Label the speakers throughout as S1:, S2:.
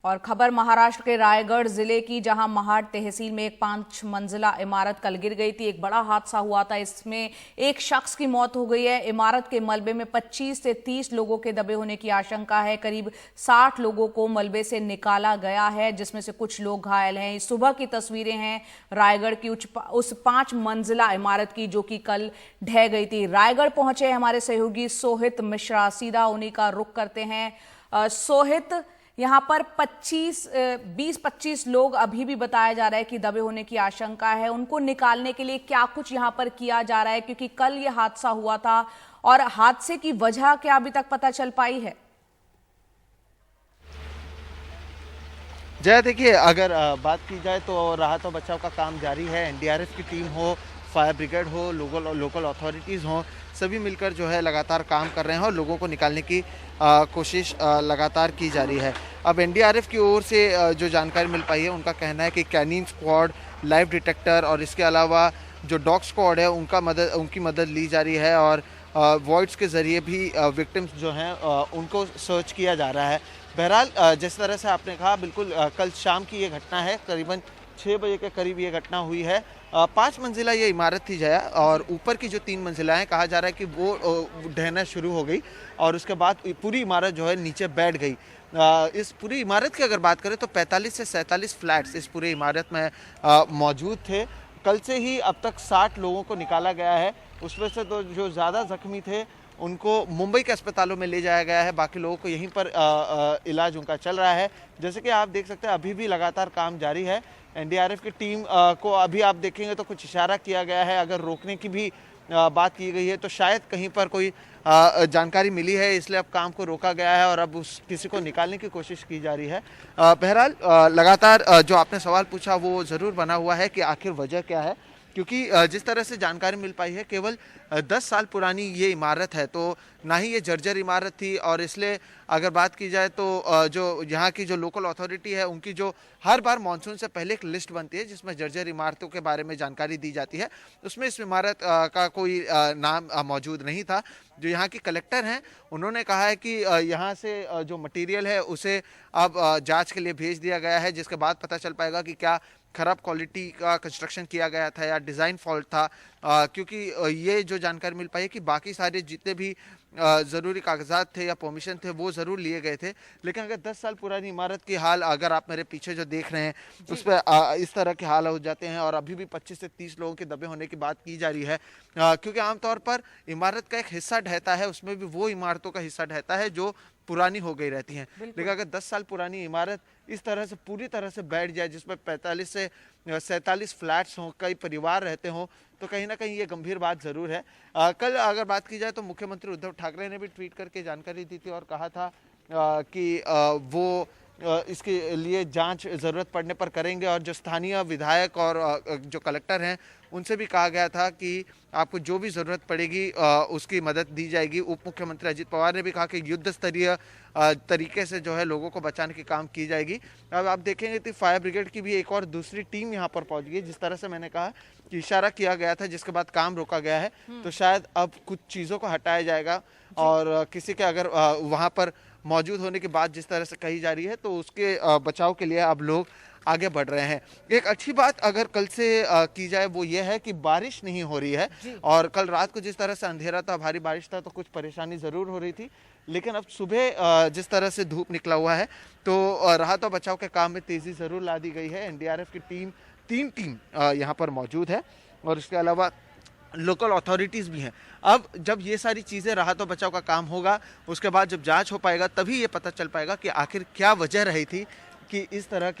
S1: और खबर महाराष्ट्र के रायगढ़ जिले की, जहां महाड तहसील में एक 5 मंजिला इमारत कल गिर गई थी। एक बड़ा हादसा हुआ था, इसमें एक शख्स की मौत हो गई है। इमारत के मलबे में 25 से 30 लोगों के दबे होने की आशंका है। करीब 60 लोगों को मलबे से निकाला गया है, जिसमें से कुछ लोग घायल हैं। इस सुबह की तस्वीरें हैं रायगढ़ की उस 5 मंजिला इमारत की, जो कि कल ढह गई थी। रायगढ़ पहुंचे हमारे सहयोगी सोहित मिश्रा, सीधा उन्हीं का रुख करते हैं। सोहित, यहाँ पर 20-25 लोग अभी भी बताया जा रहा है कि दबे होने की आशंका है। उनको निकालने के लिए क्या कुछ यहाँ पर किया जा रहा है, क्योंकि कल ये हादसा हुआ था और हादसे की वजह क्या अभी तक पता चल पाई है?
S2: जय, देखिए, अगर बात की जाए तो राहत और बचाव का काम जारी है। एनडीआरएफ की टीम हो, फायर ब्रिगेड हो, लोकल अथॉरिटीज़ हों, सभी मिलकर जो है लगातार काम कर रहे हैं और लोगों को निकालने की कोशिश लगातार की जा रही है। अब एनडीआरएफ की ओर से जो जानकारी मिल पाई है, उनका कहना है कि कैनिन स्क्वाड, लाइव डिटेक्टर और इसके अलावा जो डॉग स्क्वाड है उनकी मदद ली जा रही है और वॉइड्स के ज़रिए भी विक्टिम्स जो हैं उनको सर्च किया जा रहा है। बहरहाल जिस तरह से आपने कहा, बिल्कुल कल शाम की ये घटना है, करीबन 6 बजे के करीब ये घटना हुई है। 5 मंजिला ये इमारत थी जया, और ऊपर की जो 3 मंजिलाएं, कहा जा रहा है कि वो ढहना शुरू हो गई और उसके बाद पूरी इमारत जो है नीचे बैठ गई। इस पूरी इमारत की अगर बात करें तो 45 से 47 फ्लैट्स इस पूरी इमारत में मौजूद थे। कल से ही अब तक 60 लोगों को निकाला गया है। उसमें से तो जो ज़्यादा जख्मी थे उनको मुंबई के अस्पतालों में ले जाया गया है, बाकी लोगों को यहीं पर इलाज उनका चल रहा है। जैसे कि आप देख सकते हैं, अभी भी लगातार काम जारी है। एनडीआरएफ की टीम को अभी आप देखेंगे तो कुछ इशारा किया गया है, अगर रोकने की भी बात की गई है तो शायद कहीं पर कोई जानकारी मिली है, इसलिए अब काम को रोका गया है और अब किसी को निकालने की कोशिश की जा रही है। बहरहाल लगातार जो आपने सवाल पूछा वो ज़रूर बना हुआ है कि आखिर वजह क्या है, क्योंकि जिस तरह से जानकारी मिल पाई है, केवल 10 साल पुरानी ये इमारत है, तो ना ही ये जर्जर इमारत थी। और इसलिए अगर बात की जाए तो जो यहाँ की जो लोकल अथॉरिटी है, उनकी जो हर बार मानसून से पहले एक लिस्ट बनती है जिसमें जर्जर इमारतों के बारे में जानकारी दी जाती है, उसमें इस इमारत का कोई नाम मौजूद नहीं था। जो यहाँ की कलेक्टर हैं, उन्होंने कहा है कि यहाँ से जो मटेरियल है उसे अब जांच के लिए भेज दिया गया है, जिसके बाद पता चल पाएगा कि क्या खराब क्वालिटी का कंस्ट्रक्शन किया गया था या डिज़ाइन फॉल्ट था। क्योंकि ये जो जानकारी मिल पाई है कि बाकी सारे जितने भी ज़रूरी कागजात थे या परमिशन थे वो ज़रूर लिए गए थे, लेकिन अगर 10 साल पुरानी इमारत की हाल, अगर आप मेरे पीछे जो देख रहे हैं उस पर इस तरह के हाल हो जाते हैं और अभी भी 25 से 30 लोगों के दबे होने की बात की जा रही है। क्योंकि आमतौर पर इमारत का एक हिस्सा ढहता है, उसमें भी वो इमारतों का हिस्सा ढहता है जो पुरानी हो गई रहती हैं। लेकिन अगर 10 साल पुरानी इमारत इस तरह से पूरी तरह से बैठ जाए, जिसमें 45 से 47 फ्लैट्स हों, कई परिवार रहते हों, तो कहीं ना कहीं ये गंभीर बात ज़रूर है। कल अगर बात की जाए तो मुख्यमंत्री उद्धव ठाकरे ने भी ट्वीट करके जानकारी दी थी और कहा था कि वो इसके लिए जांच ज़रूरत पड़ने पर करेंगे, और जो स्थानीय विधायक और जो कलेक्टर हैं उनसे भी कहा गया था कि आपको जो भी ज़रूरत पड़ेगी उसकी मदद दी जाएगी। उप मुख्यमंत्री अजित पवार ने भी कहा कि युद्ध स्तरीय तरीके से जो है लोगों को बचाने की काम की जाएगी। अब आप देखेंगे तो फायर ब्रिगेड की भी एक और दूसरी टीम यहाँ पर पहुँच गई। जिस तरह से मैंने कहा कि इशारा किया गया था, जिसके बाद काम रोका गया है, तो शायद अब कुछ चीज़ों को हटाया जाएगा और किसी के अगर वहाँ पर मौजूद होने की बात जिस तरह से कही जा रही है, तो उसके बचाव के लिए अब लोग आगे बढ़ रहे हैं। एक अच्छी बात अगर कल से की जाए वो ये है कि बारिश नहीं हो रही है, और कल रात को जिस तरह से अंधेरा था, भारी बारिश था, तो कुछ परेशानी ज़रूर हो रही थी, लेकिन अब सुबह जिस तरह से धूप निकला हुआ है तो राहत और बचाव के काम में तेज़ी ज़रूर ला दी गई है। एनडीआरएफ की टीम 3 टीम यहाँ पर मौजूद है और इसके अलावा लोकल अथॉरिटीज़ भी हैं। अब जब ये सारी चीज़ें, राहत और बचाव का काम होगा, उसके बाद जब जांच हो पाएगा तभी ये पता चल पाएगा कि आखिर क्या वजह रही थी कि इस तरह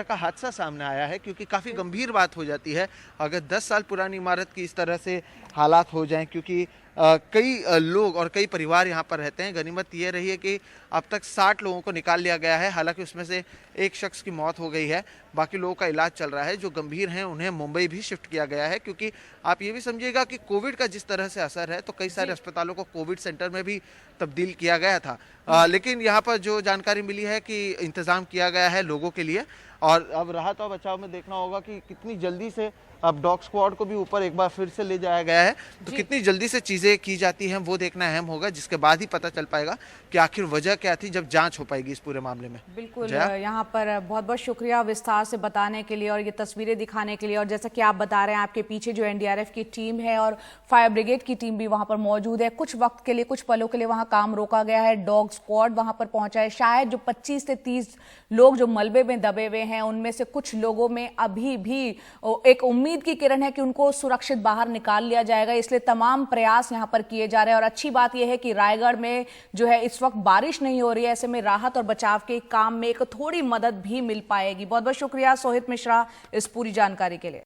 S2: का हादसा सामने आया है। क्योंकि काफ़ी गंभीर बात हो जाती है अगर 10 साल पुरानी इमारत की इस तरह से हालात हो जाएं, क्योंकि कई लोग और कई परिवार यहाँ पर रहते हैं। गनीमत ये रही है कि अब तक 60 लोगों को निकाल लिया गया है, हालांकि उसमें से एक शख्स की मौत हो गई है, बाकी लोगों का इलाज चल रहा है। जो गंभीर हैं उन्हें मुंबई भी शिफ्ट किया गया है, क्योंकि आप ये भी समझिएगा कि कोविड का जिस तरह से असर है, तो कई सारे अस्पतालों को कोविड सेंटर में भी तब्दील किया गया था। लेकिन यहाँ पर जो जानकारी मिली है कि इंतज़ाम किया गया है लोगों के लिए, और अब राहत और बचाव में देखना होगा कि कितनी जल्दी से अब डॉग स्क्वाड को भी ऊपर एक बार फिर से ले जाया गया है। तो कितनी जल्दी से चीजें की जाती हैं वो देखना अहम होगा, जिसके बाद ही पता चल पाएगा कि आखिर वजह क्या थी, जब जांच हो पाएगी इस पूरे मामले में।
S1: बिल्कुल, यहाँ पर बहुत बहुत शुक्रिया विस्तार से बताने के लिए और ये तस्वीरें दिखाने के लिए। और जैसा कि आप बता रहे हैं, आपके पीछे जो एनडीआरएफ की टीम है और फायर ब्रिगेड की टीम भी वहां पर मौजूद है। कुछ वक्त के लिए, कुछ पलों के लिए वहां काम रोका गया है। डॉग स्क्वाड वहां पर पहुंचा है। शायद जो 25 से 30 लोग जो मलबे में दबे हुए हैं, उनमें से कुछ लोगों में अभी भी एक उम्मीद की किरण है कि उनको सुरक्षित बाहर निकाल लिया जाएगा। इसलिए तमाम प्रयास यहां पर किए जा रहे हैं। और अच्छी बात यह है कि रायगढ़ में जो है इस वक्त बारिश नहीं हो रही है, ऐसे में राहत और बचाव के काम में एक थोड़ी मदद भी मिल पाएगी। बहुत बहुत शुक्रिया सोहित मिश्रा इस पूरी जानकारी के लिए।